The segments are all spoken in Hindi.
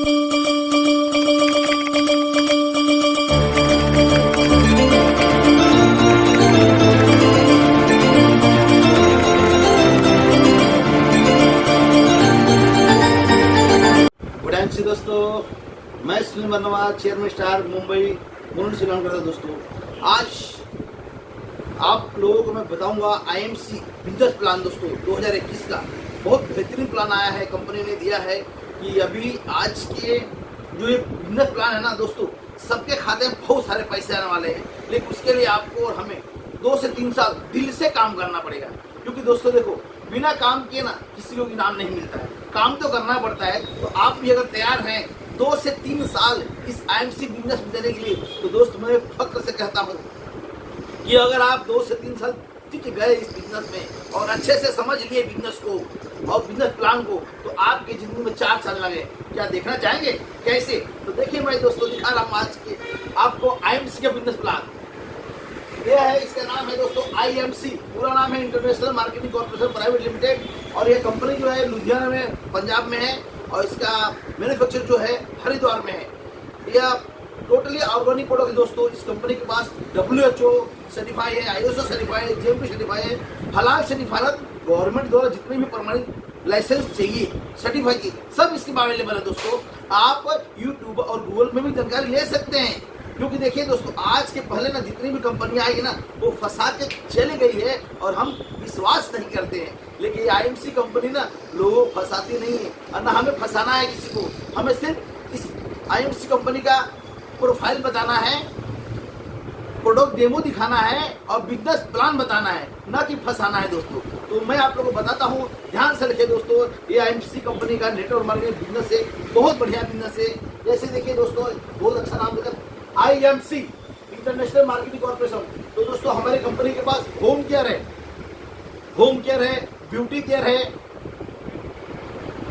दोस्तों, मैं सुनील वर्मा, चेयरमैन स्टार मुंबई मुंबई से काम करता हूं। दोस्तों, आज आप लोगों को मैं बताऊंगा आईएमसी बिजनेस प्लान। दोस्तों 2021 का बहुत बेहतरीन प्लान आया है, कंपनी ने दिया है कि अभी आज के जो ये बिजनेस प्लान है ना दोस्तों, सबके खाते में बहुत सारे पैसे आने वाले हैं। लेकिन उसके लिए आपको और हमें 2 से 3 साल दिल से काम करना पड़ेगा, क्योंकि दोस्तों देखो, बिना काम किए ना किसी को इनाम नहीं मिलता है, काम तो करना पड़ता है। तो आप भी अगर तैयार हैं 2 से 3 साल इस आईएमसी बिजनेस में देने के लिए, तो दोस्त मैं फक्र से कहता हूँ कि अगर आप 2 से 3 साल टिक गए इस बिजनेस में और अच्छे से समझ लिए बिजनेस को और बिजनेस प्लान को, तो आपकी जिंदगी में 4 साल लगे। क्या देखना चाहेंगे कैसे? तो देखिए मैं दोस्तों दिखा रहा हूँ आज के आपको आईएमसी का बिजनेस प्लान। यह है, इसका नाम है दोस्तों आईएमसी, पूरा नाम है international marketing corporation private limited. और ये कंपनी जो है लुधियाना में, पंजाब में है, और इसका मैन्युफैक्चर जो है हरिद्वार में है। यह टोटली ऑर्गेनिक प्रोडक्ट है दोस्तों। इस कंपनी के पास WHO सर्टिफाई है, ISO सर्टिफाई है, GMP सर्टिफाई है, हलाल सर्टिफाइड, गवर्नमेंट द्वारा जितने भी प्रमाणित लाइसेंस चाहिए सर्टिफाई की, सब इसके बारे में अवेलेबल है दोस्तों। आप यूट्यूब और गूगल में भी जानकारी ले सकते हैं, क्योंकि देखिए दोस्तों, आज के पहले ना जितनी भी कंपनियां आई ना वो फंसा के चली गई है और हम विश्वास नहीं करते हैं। लेकिन ये आईएमसी कंपनी ना लोगों को फंसाती नहीं है, और ना हमें फंसाना है किसी को। हमें सिर्फ इस आईएमसी कंपनी का प्रोफाइल बताना है, प्रोडक्ट डेमो दिखाना है और बिजनेस प्लान बताना है, ना कि फंसाना है दोस्तों। तो मैं आप लोगों को बताता हूँ, ध्यान से रखिए दोस्तों। ये आईएमसी कंपनी का नेटवर्क मार्केटिंग बिजनेस है, बहुत बढ़िया बिजनेस है। जैसे देखिए दोस्तों, बहुत अच्छा नाम देकर आईएमसी इंटरनेशनल मार्केटिंग कॉर्पोरेशन। तो दोस्तों हमारी कंपनी के पास होम केयर है, ब्यूटी केयर है,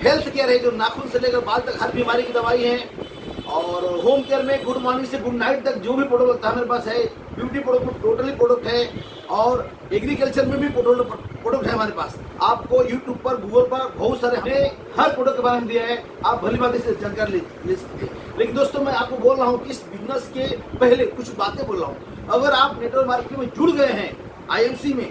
हेल्थ केयर है, जो नाखून से लेकर बाल तक हर बीमारी की दवाई है। और होम केयर में गुड मॉर्निंग से गुड नाइट तक जो भी प्रोडक्ट लगता है हमारे पास है। ब्यूटी प्रोडक्ट में टोटली प्रोडक्ट है, और एग्रीकल्चर में भी प्रोडक्ट है हमारे पास। आपको यूट्यूब पर, गूगल पर बहुत सारे हमने हर प्रोडक्ट के बारे में दिया है, आप भली बात से जानकारी ले सकते हैं। लेकिन दोस्तों मैं आपको बोल रहा हूँ कि इस बिजनेस के पहले कुछ बातें बोल रहा हूँ। अगर आप नेटवर्क मार्केटिंग में जुड़ गए हैं आईएमसी में,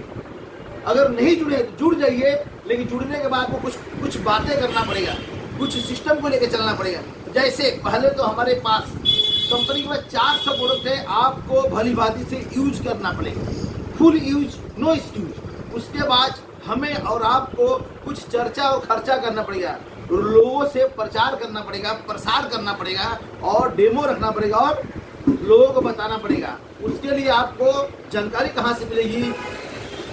अगर नहीं जुड़े तो जुड़ जाइए, लेकिन जुड़ने के बाद आपको कुछ बातें करना पड़ेगा, कुछ सिस्टम को लेकर चलना पड़ेगा। जैसे पहले तो हमारे पास कंपनी में 400 प्रोडक्ट है, आपको भली भांति से यूज करना पड़ेगा, फुल यूज, नो एक्सक्यूज। उसके बाद हमें और आपको कुछ चर्चा और खर्चा करना पड़ेगा, लोगों से प्रचार करना पड़ेगा, प्रसार करना पड़ेगा, और डेमो रखना पड़ेगा, और लोगों को बताना पड़ेगा। उसके लिए आपको जानकारी कहाँ से मिलेगी?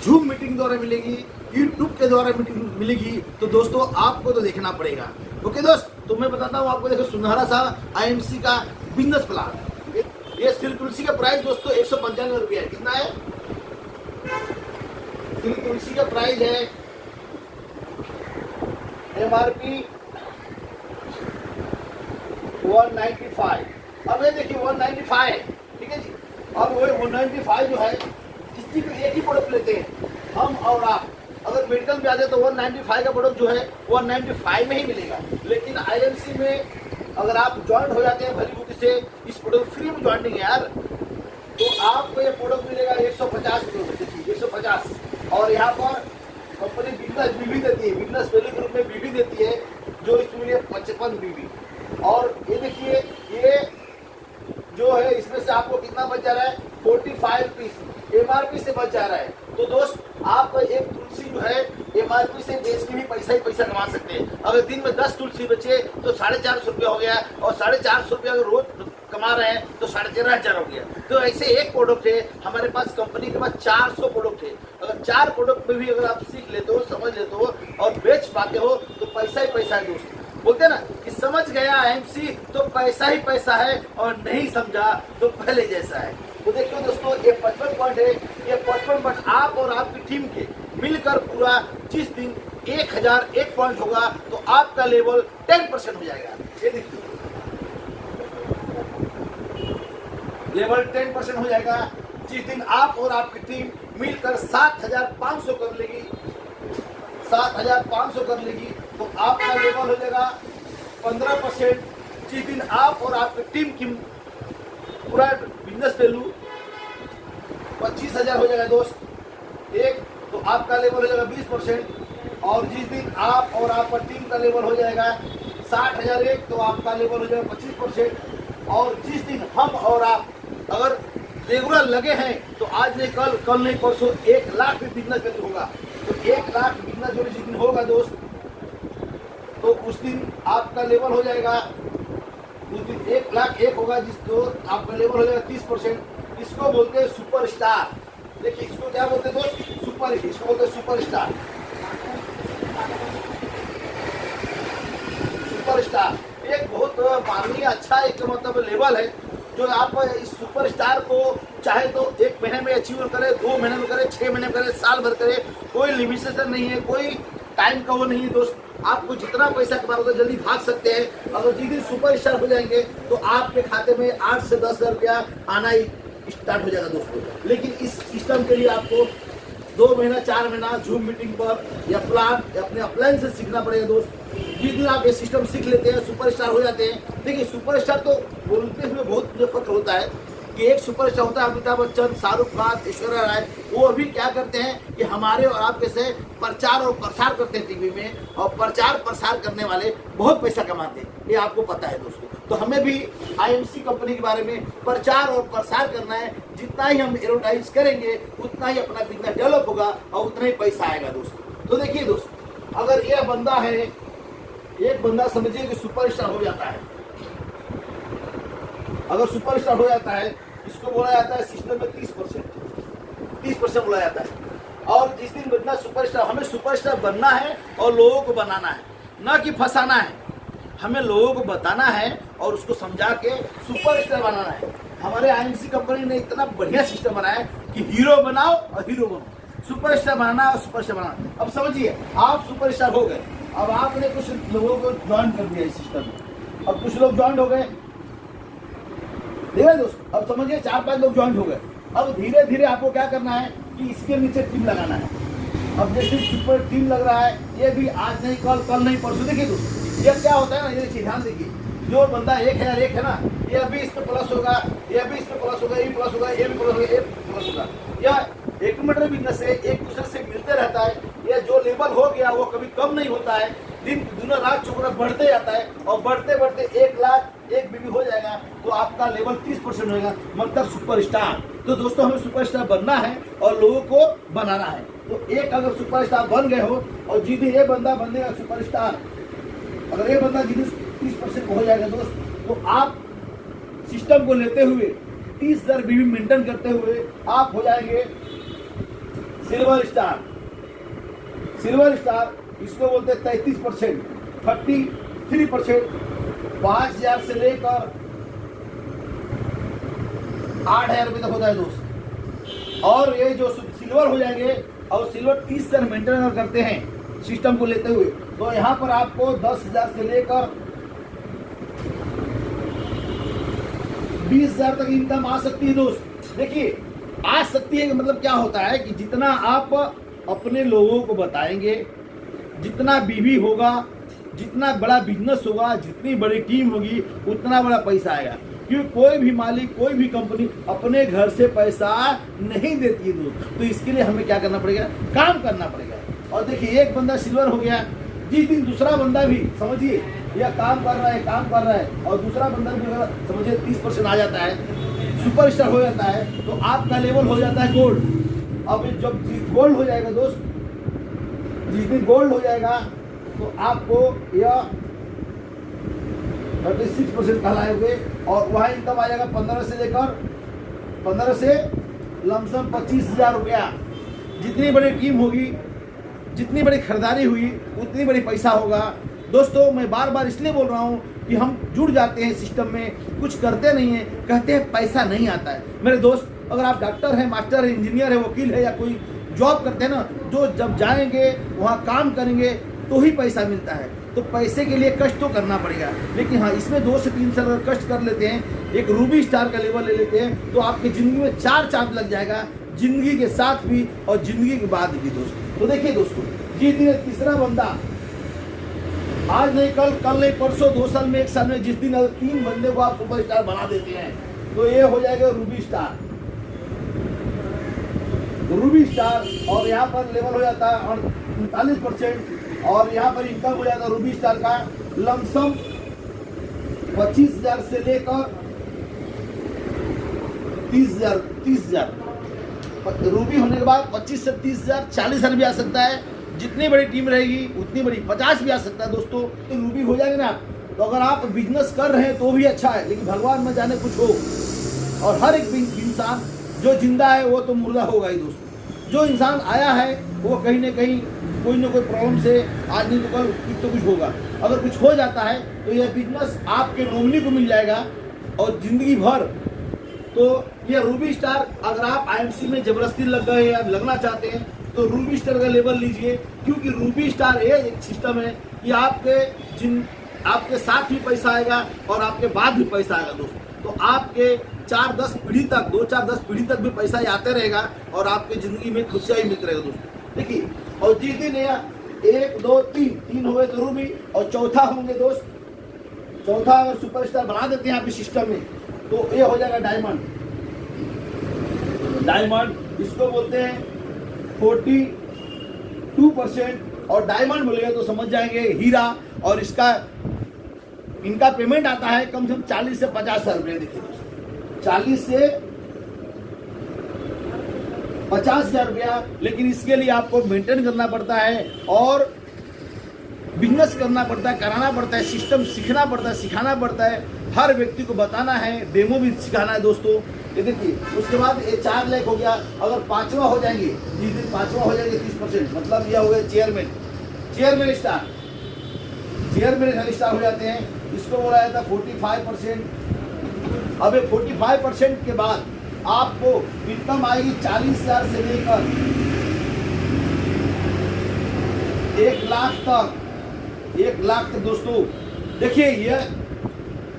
जूम मीटिंग द्वारा मिलेगी, यूट्यूब के द्वारा मीटिंग मिलेगी। तो दोस्तों आपको तो देखना पड़ेगा। ओके दोस्त, तो मैं बताता हूँ आपको। देखो सुनहरा सा आईएमसी का बिजनेस प्लान। ये श्री तुलसी का प्राइस दोस्तों 195 रुपया है। कितना है? श्री तुलसी का प्राइस है MRP 195। अब ये देखिए 195 है, ठीक है जी। अब वो 195 जो है, इसी को एक ही प्रोडक्ट लेते हैं हम और आप। अगर मेडिकल में आ जाए तो 195 का प्रोडक्ट जो है 195 में ही मिलेगा। लेकिन आईएमसी में अगर आप ज्वाइन हो जाते हैं भली बुद्धि से, इस प्रोडक्ट फ्री में ज्वाइनिंग है यार, तो आपको ये प्रोडक्ट मिलेगा 150 रुपये। देखिए 150। और यहाँ पर कंपनी बिजनेस बीबी देती है, बिजनेस वैल्यू ग्रुप में बीबी देती है, जो इसमें मिले 55 बीबी। और ये देखिए, ये जो है इसमें से आपको कितना बच जा रहा है? 45 पीस MRP से बच जा रहा है। तो दोस्त आप एक तुलसी जो है MRP से बेच के भी पैसा ही पैसा कमा सकते हैं। अगर दिन में 10 तुलसी बचे तो 450 रुपया हो गया, और 450 रुपया अगर रोज कमा रहे हैं तो 13,500 हो गया। तो ऐसे एक प्रोडक्ट है हमारे पास, कंपनी के पास 400 प्रोडक्ट है। अगर 4 प्रोडक्ट में भी अगर आप सीख लेते हो, समझ लेते हो और बेच पाते हो, तो पैसा ही पैसा है दोस्त। बोलते हैं ना कि समझ गया आईएमसी तो पैसा ही पैसा है, और नहीं समझा तो पहले जैसा है। तो देखिए दोस्तों, ये 55 पॉइंट है। ये 55 पॉइंट आप और आपकी टीम के मिलकर पूरा जिस दिन 1001 पॉइंट होगा तो आपका लेवल 10% हो जाएगा। ये देखिए लेवल 10% हो जाएगा जिस दिन आप और आपकी टीम मिलकर 7,500 कर लेगी। 7,500 कर लेगी तो आपका लेवल हो जाएगा 15%, जिस दिन आप और आपकी टीम की पूरा बिजनेस वैल्यू 25,000 हो जाएगा दोस्त एक, तो आपका लेवल हो जाएगा 20%। और जिस दिन आप और आपका टीम का लेवल हो जाएगा 60,000 एक, तो आपका लेवल हो जाएगा 25%। और जिस दिन हम और आप अगर रेगुलर लगे हैं तो आज नहीं कल, कल नहीं परसों 1 लाख भी बिजनेस वैल्यू होगा। तो 1 लाख बिजनेस वैल्यू जिस दिन होगा दोस्त, तो उस दिन आपका लेवल हो जाएगा, उस दिन 1 लाख एक होगा, जिसको आपका लेवल हो जाएगा 30%। इसको बोलते हैं सुपरस्टार। देखिए इसको क्या बोलते हैं दोस्त, इसको बोलते हैं सुपरस्टार। सुपरस्टार एक बहुत माननीय अच्छा एक मतलब लेवल है, जो आप इस सुपरस्टार को चाहे तो 1 महीने में अचीव करे, 2 महीने में करे, 6 महीने में करे, साल भर करे, कोई लिमिटेशन नहीं है, कोई टाइम का वो नहीं है दोस्त। आपको जितना पैसा कमाओगे जल्दी भाग सकते हैं। अगर जिस दिन सुपरस्टार हो जाएंगे तो आपके खाते में 8 से 10,000 रुपया आना ही स्टार्ट हो जाएगा दोस्तों। लेकिन इस सिस्टम के लिए आपको 2 महीना 4 महीना जूम मीटिंग पर या प्लान या अपने अपलाइन से सीखना पड़ेगा दोस्त। जिस दिन आप ये सिस्टम सीख लेते हैं सुपरस्टार हो जाते हैं। देखिए सुपरस्टार तो बोलते हुए बहुत मुझे फख्र होता है कि एक सुपरस्टार होता है अमिताभ बच्चन, शाहरुख खान, ऐश्वर्या राय। वो अभी क्या करते हैं कि हमारे और आपके से प्रचार और प्रसार करते हैं टीवी में, और प्रचार प्रसार करने वाले बहुत पैसा कमाते हैं, ये आपको पता है दोस्तों। तो हमें भी आईएमसी कंपनी के बारे में प्रचार और प्रसार करना है। जितना ही हम एडवर्टाइज करेंगे उतना ही अपना बिजनेस डेवलप होगा और उतना ही पैसा आएगा दोस्तों। तो देखिए दोस्तों, अगर यह बंदा है, एक बंदा समझिए कि सुपरस्टार हो जाता है, अगर सुपरस्टार हो जाता है, इसको बोला जाता है सिस्टम में 30% बोला जाता है। और जिस दिन बनना सुपरस्टार, हमें सुपरस्टार बनना है और लोगों को बनाना है, ना कि फंसाना है। हमें लोगों को बताना है और उसको समझा के सुपरस्टार बनाना है। हमारे आईएमसी कंपनी ने इतना बढ़िया सिस्टम बनाया है कि हीरो बनाओ और हीरो बनो, सुपरस्टार बनाना और सुपरस्टार बनाना। अब समझिए आप सुपरस्टार हो गए, अब आपने कुछ लोगों को ज्वाइन कर दिया इस सिस्टम में, अब कुछ लोग ज्वाइन हो गए, देखिए दोस्त, अब समझिए 4-5 लोग ज्वाइन हो गए। अब धीरे धीरे आपको क्या करना है कि इसके नीचे टीम लगाना है। अब जैसे सुपर टीम लग रहा है, ये भी आज नहीं कल, कल नहीं परसों। देखिए दोस्त, ये क्या होता है ना, ये देखिए ध्यान देखिए, जो बंदा 1,000 एक है ना, ये अभी इस पे प्लस होगा, ये अभी इस पे प्लस होगा, ये प्लस होगा, ये भी प्लस होगा, ये प्लस होगा। यह एक्यूमुलेटर बिजनेस से एक दूसरे से मिलते रहता है। ये जो लेवल हो गया वो कभी कम नहीं होता है, दिन रात चौगुना बढ़ते जाता है, और बढ़ते बढ़ते 1 लाख एक बीबी हो जाएगा तो आपका लेवल 30% होगा, मतलब सुपरस्टार। तो दोस्तों हमें सुपरस्टार बनना है और लोगों को बनाना है। तो एक अगर सुपरस्टार बन गए हो, और जिस दिन ये बंदा बनेगा सुपरस्टार, अगर ये बंदा जिस दिन 30% हो जाएगा दोस्त, तो आप सिस्टम को लेते हुए 30,000 बीबी मेंटेन करते हुए आप हो जाएंगे सिल्वर स्टार। सिल्वर स्टार इसको बोलते हैं 33%, 33%, 5,000 से लेकर 8,000 रुपये तक होता है दोस्त। और ये जो सिल्वर हो जाएंगे, और सिल्वर 30,000 मेंटेन करते हैं सिस्टम को लेते हुए, तो यहाँ पर आपको 10,000 से लेकर 20,000 तक इनकम आ सकती है दोस्त। देखिए आ सकती है मतलब क्या होता है कि जितना आप अपने लोगों को बताएंगे, जितना बीवी होगा, जितना बड़ा बिजनेस होगा, जितनी बड़ी टीम होगी, उतना बड़ा पैसा आएगा। क्योंकि कोई भी मालिक, कोई भी कंपनी अपने घर से पैसा नहीं देती है दोस्त। तो इसके लिए हमें क्या करना पड़ेगा, काम करना पड़ेगा। और देखिए एक बंदा सिल्वर हो गया, जिस दिन दूसरा बंदा भी समझिए यह काम कर रहा है और दूसरा बंदा भी अगर समझिए 30% आ जाता है, सुपरस्टार हो जाता है, तो आपका लेवल हो जाता है गोल्ड। अब जब गोल्ड हो जाएगा दोस्त, जिस दिन गोल्ड हो जाएगा तो आपको यह 36% कहलाओगे, और वहाँ इनकम आ जाएगा 15 से लमसम 25,000 रुपया। जितनी बड़ी टीम होगी, जितनी बड़ी खरीदारी हुई, उतनी बड़ी पैसा होगा दोस्तों। मैं बार बार इसलिए बोल रहा हूँ कि हम जुड़ जाते हैं सिस्टम में, कुछ करते नहीं हैं, कहते हैं पैसा नहीं आता है। मेरे दोस्त, अगर आप डॉक्टर हैं, मास्टर है, इंजीनियर है, वकील है, या कोई जॉब करते हैं ना, जो जब जाएंगे वहाँ काम करेंगे तो ही पैसा मिलता है। तो पैसे के लिए कष्ट तो करना पड़ेगा, लेकिन हाँ इसमें 2 से 3 साल अगर कष्ट कर लेते हैं, एक रूबी स्टार का लेवल ले लेते हैं, तो आपकी ज़िंदगी में 4 चांद लग जाएगा, ज़िंदगी के साथ भी और ज़िंदगी के बाद भी दोस्तों। तो देखिए दोस्तों, जिस दिन तीसरा बंदा आज नहीं कल, कल नहीं परसों, 2 साल में, 1 साल में, जिस दिन अगर 3 बंदे को आप सुपरस्टार बना देते हैं तो ये हो जाएगा रूबी स्टार। Ruby star. और यहाँ पर लेवल हो जाता है 39%। और यहाँ पर इनकम हो जाता है रूबी स्टार का लमसम 25,000 से लेकर 30,000। रूबी होने के बाद 25 से 30,000, 40,000 भी आ सकता है। जितनी बड़ी टीम रहेगी उतनी बड़ी 50 भी आ सकता है दोस्तों। तो रूबी हो जाएगा ना, तो अगर आप बिजनेस कर रहे हैं तो भी अच्छा है, लेकिन भगवान न जाने कुछ हो। और हर एक इंसान जो जिंदा है वो तो मुर्दा होगा ही दोस्तों। जो इंसान आया है वो कहीं ना कहीं कोई ना कोई प्रॉब्लम से आज नहीं तो कल कुछ तो कुछ होगा। अगर कुछ हो जाता है तो यह बिजनेस आपके नॉमिनी को मिल जाएगा और जिंदगी भर। तो ये रूबी स्टार, अगर आप आईएमसी में जबरदस्ती लग गए या लगना चाहते हैं तो रूबी स्टार का लेवल लीजिए, क्योंकि रूबी स्टार ये एक सिस्टम है कि आपके साथ भी पैसा आएगा और आपके बाद भी पैसा आएगा दोस्तों। तो आपके 4-10 पीढ़ी तक, 2-4-10 पीढ़ी तक भी पैसा आते रहेगा और आपकी जिंदगी में खुशियाँ ही मिलती रहेगा दोस्तों। देखिए, और जिस दिन 1 2 3 हुए तो रूबी, और चौथा होंगे दोस्त, चौथा अगर सुपरस्टार बना देते हैं आपके सिस्टम में तो ये हो जाएगा डायमंड। डायमंड इसको बोलते हैं 42%। और डायमंड बोलेगा तो समझ जाएंगे हीरा। और इनका पेमेंट आता है कम से कम 40 से 50 हजार रुपये। देखिए दोस्तों, 40 से 50 हजार रुपया। लेकिन इसके लिए आपको मेंटेन करना पड़ता है और बिजनेस करना पड़ता है, कराना पड़ता है, सिस्टम सीखना पड़ता है, सिखाना पड़ता है, हर व्यक्ति को बताना है, डेमो भी सिखाना है दोस्तों। ये देखिए, उसके बाद ये 4 लाख हो गया। अगर 5वां हो जाएंगे, जिस दिन 5वां हो जाएंगे 30%, मतलब यह हो गया चेयरमैन स्टार। चेयरमैन स्टार हो जाते हैं, इसको बोला जाता है 45%। अब ये 45% के बाद आपको इनकम आएगी 40,000 से लेकर 1 लाख तक। 1 लाख तक दोस्तों। देखिए, ये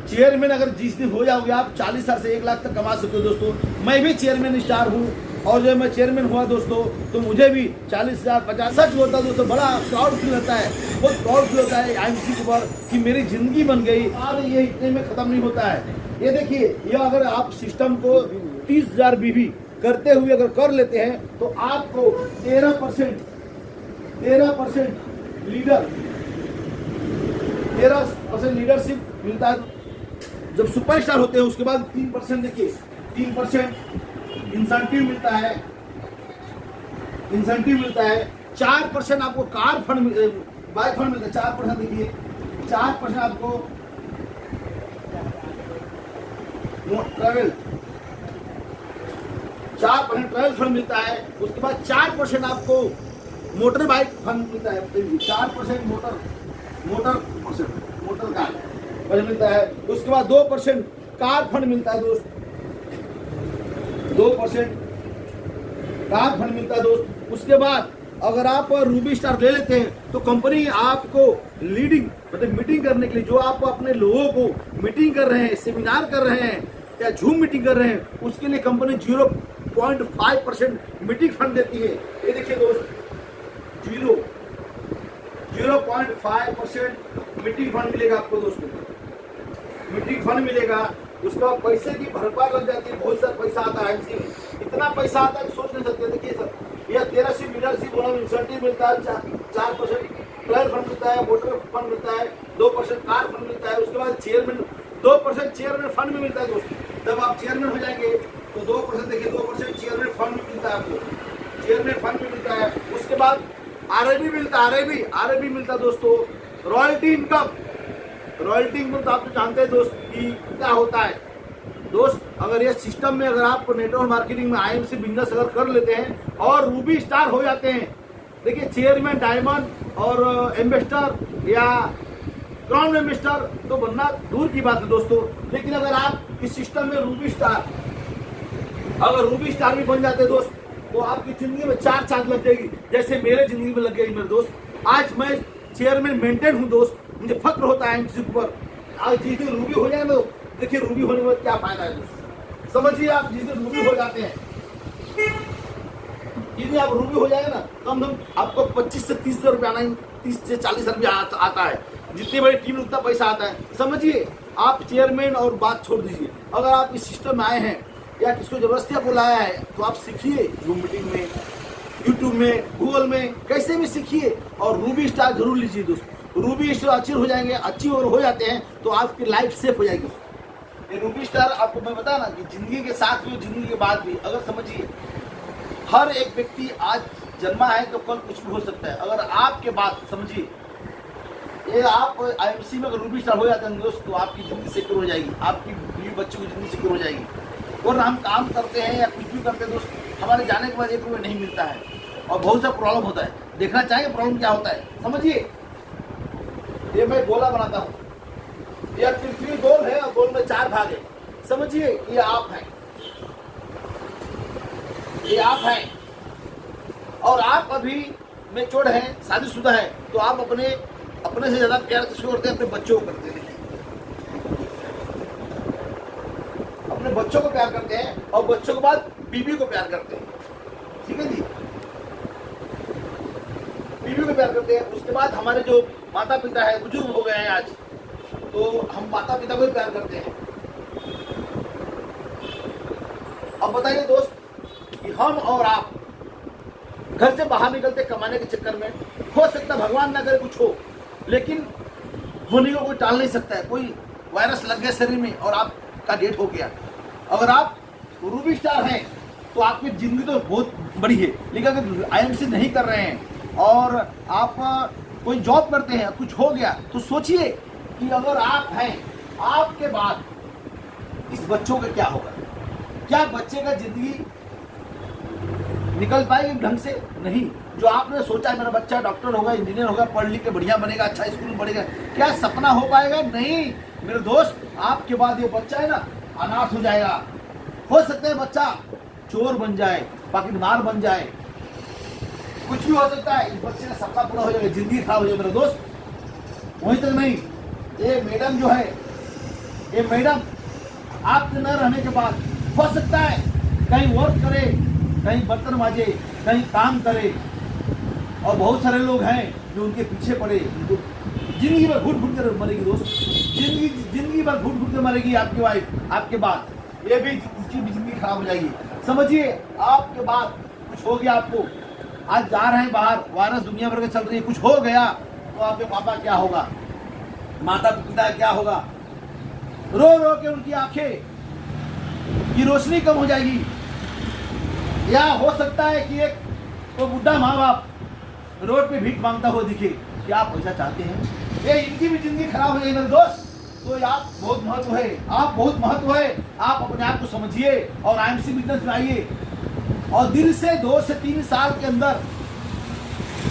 चेयरमैन अगर जिस दिन हो जाओगे आप 40,000 से 1 लाख तक कमा सकते हो दोस्तों। मैं भी चेयरमैन स्टार हूँ और जब मैं चेयरमैन हुआ दोस्तों तो मुझे भी 40,000 50 सच होता है दोस्तों। बड़ा प्राउड फील होता है, बहुत प्राउड फील होता है आईएमसी के ऊपर कि मेरी जिंदगी बन गई। और ये इतने में खत्म नहीं होता है। ये देखिए, ये अगर आप सिस्टम को 30,000 बीबी करते हुए अगर कर लेते हैं तो आपको 13% लीडरशिप मिलता है जब सुपरस्टार होते हैं। उसके बाद 3%, देखिए 3% इंसेंटिव मिलता है। 4% आपको कार फंड, बाइक फंड मिलता है। 4% देखिए, 4% आपको ट्रैवल 4% फंड मिलता है। उसके बाद 4% आपको मोटर बाइक फंड मिलता है। 4% मोटर कार फंड मिलता है। उसके बाद 2% कार फंड मिलता है दोस्त। 2% कार फंड मिलता है दोस्त। उसके बाद अगर आप रूबी स्टार ले लेते हैं तो कंपनी आपको लीडिंग, मतलब मीटिंग करने के लिए, जो आप अपने लोगों को मीटिंग कर रहे हैं, सेमिनार कर रहे हैं या जूम मीटिंग कर रहे हैं, उसके लिए कंपनी 0.5% मीटिंग फंड देती है। ये देखिए दोस्त, 0.5% मीटिंग फंड मिलेगा आपको दोस्तों। मीटिंग फंड मिलेगा। उसके बाद पैसे की भरपाई लग जाती है। बहुत सारा पैसा आता है आईएमसी में, इतना पैसा आता है कि सोच नहीं सकते। देखिए सर, यह 13 लीडरशिप इंसेंटिव मिलता है, 4% ट्रायल फंड मिलता है, मोटर फंड मिलता है, 2% कार फंड मिलता है। उसके बाद 2% चेयरमैन फंड में मिलता है दोस्तों। जब आप चेयरमैन हो जाएंगे तो 2%, देखिए 2% चेयरमैन फंड में मिलता है आपको। चेयरमैन फंड में मिलता है। उसके बाद आरआईबी मिलता है। आरआईबी मिलता है दोस्तों। रॉयल्टी इनकम तो आप तो जानते हैं दोस्त कि क्या होता है दोस्त। अगर ये सिस्टम में अगर आप नेटवर्क मार्केटिंग में आईएमसी बिजनेस अगर कर लेते हैं और रूबी स्टार हो जाते हैं, देखिए चेयरमैन, डायमंड और इन्वेस्टर या ग्राउंड इन्वेस्टर तो बनना दूर की बात है दोस्तों। लेकिन अगर आप इस सिस्टम में रूबी स्टार भी बन जाते हैं दोस्त, तो आपकी जिंदगी में 4 चांद लग जाएगी, जैसे मेरे जिंदगी में लग गई मेरे दोस्त। आज मैं चेयरमैन मेंटेन हूँ दोस्त, मुझे फक्र होता है आईएमसी के ऊपर। आज जिस दिन रूबी हो जाए तो देखिए रूबी होने में क्या फायदा है दोस्त। समझिए, आप जिस दिन रूबी हो जाते हैं, जिस दिन आप रूबी हो जाएगा ना, कम से कम आपको 25 से 30 हजार रुपया आना, 30 से 40 हजार रुपया आता है। जितनी बड़ी टीम उतना पैसा आता है। समझिए, आप चेयरमैन और बात छोड़ दीजिए, अगर आप इस सिस्टम में आए हैं या किसको जबरदस्ती आपको लाया है तो आप सीखिए, जूम मीटिंग में, यूट्यूब में, गूगल में, कैसे भी सीखिए और रूबी स्टार जरूर लीजिए दोस्तों। रूबी स्टार अच्छे हो जाएंगे, अच्छी और हो जाते हैं तो आपकी लाइफ सेफ हो जाएगी। ये रूबी स्टार आपको मैं बता ना कि जिंदगी के साथ भी, जिंदगी के बाद भी, अगर समझिए हर एक व्यक्ति आज जन्मा है तो कल कुछ भी हो सकता है। अगर आपके बाद समझिए ये आप IMC में अगर रूबी स्टार हो जाते हैं दोस्त तो आपकी जिंदगी सिक्योर हो जाएगी, आपकी बीवी बच्चों की जिंदगी सिक्योर हो जाएगी। और हम काम करते हैं या कुछ भी करते हैं दोस्त, हमारे जाने के बाद 1 रुपये नहीं मिलता है और बहुत सा प्रॉब्लम होता है। देखना चाहेंगे प्रॉब्लम क्या होता है? समझिए, ये मैं गोला बनाता हूँ, यह पृथ्वी गोल है और गोल में 4 भाग है। समझिए, ये आप हैं, ये आप हैं और आप अभी मैच्योर्ड हैं, शादीशुदा है, तो आप अपने से ज्यादा प्यार किसको करते हैं? अपने बच्चों को करते हैं। अपने बच्चों को प्यार करते हैं और बच्चों के बाद बीवी को प्यार करते हैं। ठीक है जी, बीवी को प्यार करते हैं। उसके बाद हमारे जो माता पिता है, बुजुर्ग हो गए हैं आज, तो हम माता पिता को भी प्यार करते हैं। अब बताइए दोस्त कि हम और आप घर से बाहर निकलते कमाने के चक्कर में, हो सकता है भगवान ना करे कुछ हो, लेकिन होने को कोई टाल नहीं सकता है। कोई वायरस लग गया शरीर में और आपका डेथ हो गया। अगर आप रूबी स्टार हैं तो आपकी जिंदगी तो बहुत बड़ी है, लेकिन अगर IMC नहीं कर रहे हैं और आप कोई जॉब करते हैं, कुछ हो गया, तो सोचिए कि अगर आप हैं, आपके बाद इस बच्चों का क्या होगा? क्या बच्चे का जिंदगी निकल पाएगी ढंग से? नहीं। जो आपने सोचा मेरा बच्चा डॉक्टर होगा, इंजीनियर होगा, पढ़ लिख के बढ़िया बनेगा, अच्छा स्कूल में पढ़ेगा, क्या सपना हो पाएगा? नहीं मेरे दोस्त, आपके बाद ये बच्चा है ना अनाथ हो जाएगा। हो सकता है बच्चा चोर बन जाए, पॉकेटमार बन जाए, कुछ भी हो सकता है। इस बच्चे का सपना पूरा हो जाएगा, जिंदगी खराब हो जाएगी मेरे दोस्त। वहीं तक नहीं, ये मैडम जो है, ये मैडम आपके न रहने के बाद हो सकता है कहीं वर्क करे, कहीं बर्तन माजे, कहीं काम करे, और बहुत सारे लोग हैं जो उनके पीछे पड़े, उनको जिंदगी भर घुट घुट कर मरेगी दोस्त, जिंदगी भर घुट घुट कर मरेगी आपकी वाइफ। आपके बाद ये भी उसकी भी जिंदगी खराब हो जाएगी। समझिए, आपके बाद कुछ हो गया, आपको आज जा रहे हैं बाहर, वायरस दुनिया भर के चल रही है, कुछ हो गया तो आपके पापा क्या होगा, माता पिता क्या होगा? रो रो के उनकी आंखें की रोशनी कम हो जाएगी। या हो सकता है कि एक तो बुढ़ा माँ बाप रोड पे भीख मांगता हुआ दिखे। क्या आप पैसा चाहते हैं? ये इनकी भी जिंदगी खराब हो जाएगी मेरे दोस्त। तो आप बहुत महत्व है, आप बहुत महत्व है। आप अपने आप को समझिए और IMC बिजनेस में आइए और दिल से 2 से 3 साल के अंदर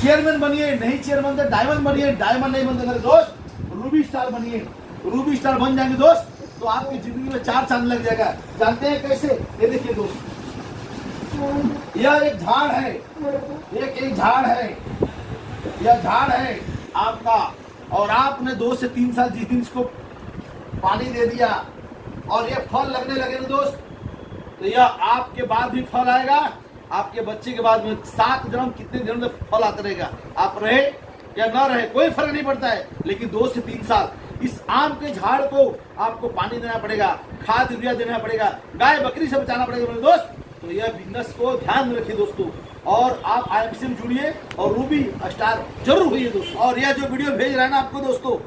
चेयरमैन बनिए। नहीं चेयरमैन तो डायमंड बनिए, डायमंड नहीं बनते मेरे दोस्त, रूबी स्टार बनिए। रूबी स्टार बन जाएंगे दोस्त तो आपकी जिंदगी में 4 चांद लग जाएगा। जानते हैं कैसे? ये देखिए दोस्त, यह एक झाड़ है, एक झाड़ है, यह झाड़ है आपका, और आपने 2 से 3 साल जिस दिन इसको पानी दे दिया और ये फल लगने लगे ना दोस्त, तो यह आपके बाद भी फल आएगा, आपके बच्चे के बाद में 7 जन्म कितने दिनों में फल आता रहेगा। आप रहे या ना रहे कोई फर्क नहीं पड़ता है, लेकिन 2 से 3 साल इस आम के झाड़ को आपको पानी देना पड़ेगा, खाद यूरिया देना पड़ेगा, गाय बकरी से बचाना पड़ेगा मेरे दोस्त। तो यह बिजनेस को ध्यान में रखिए दोस्तों, और आप IMC में जुड़िए और रूबी स्टार जरूर हुई दोस्तों। और यह जो वीडियो भेज रहा है ना आपको दोस्तों,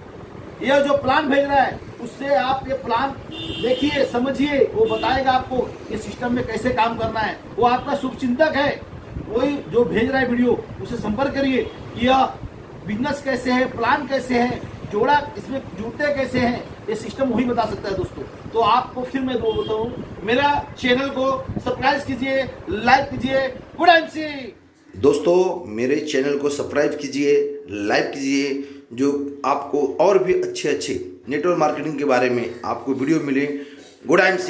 यह जो प्लान भेज रहा है उससे आप ये प्लान देखिए, समझिए, वो बताएगा आपको ये सिस्टम में कैसे काम करना है। वो आपका शुभचिंतक है, वही जो भेज रहा है वीडियो, उसे संपर्क करिए कि यह बिजनेस कैसे है, प्लान कैसे है, जोड़ा इसमें जुड़ते कैसे हैं, ये सिस्टम वही बता सकता है दोस्तों। तो आपको फिर मैं बताऊं, मेरा चैनल को सब्सक्राइब कीजिए, लाइक कीजिए। गुड IMC दोस्तों, मेरे चैनल को सब्सक्राइब कीजिए, लाइक कीजिए, जो आपको और भी अच्छे नेटवर्क मार्केटिंग के बारे में आपको वीडियो मिले। Good IMC।